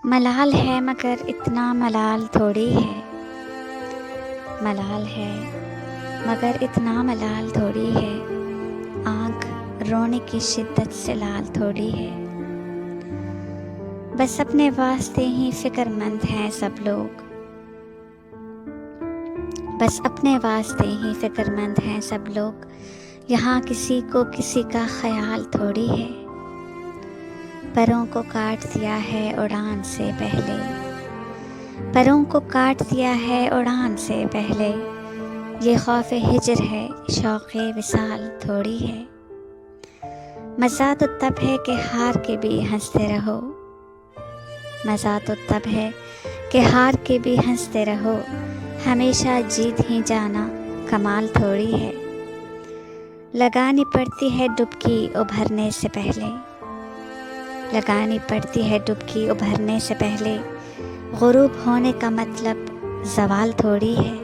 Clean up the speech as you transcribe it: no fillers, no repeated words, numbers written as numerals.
मलाल है मगर इतना मलाल थोड़ी है। मलाल है मगर इतना मलाल थोड़ी है। आँख रोने की शिद्दत से लाल थोड़ी है। बस अपने वास्ते ही फिक्रमंद हैं सब लोग। बस अपने वास्ते ही फिक्रमंद हैं सब लोग। यहाँ किसी को किसी का ख्याल थोड़ी है। परों को काट दिया है उड़ान से पहले। परों को काट दिया है उड़ान से पहले। ये खौफ हिजर है, शौक़े विसाल थोड़ी है। मज़ा तो तब है कि हार के भी हंसते रहो। मज़ा तो तब है कि हार के भी हंसते रहो। हमेशा जीत ही जाना कमाल थोड़ी है। लगानी पड़ती है डुबकी उभरने से पहले। लगानी पड़ती है डुबकी उभरने से पहले। गुरूब होने का मतलब ज़वाल थोड़ी है।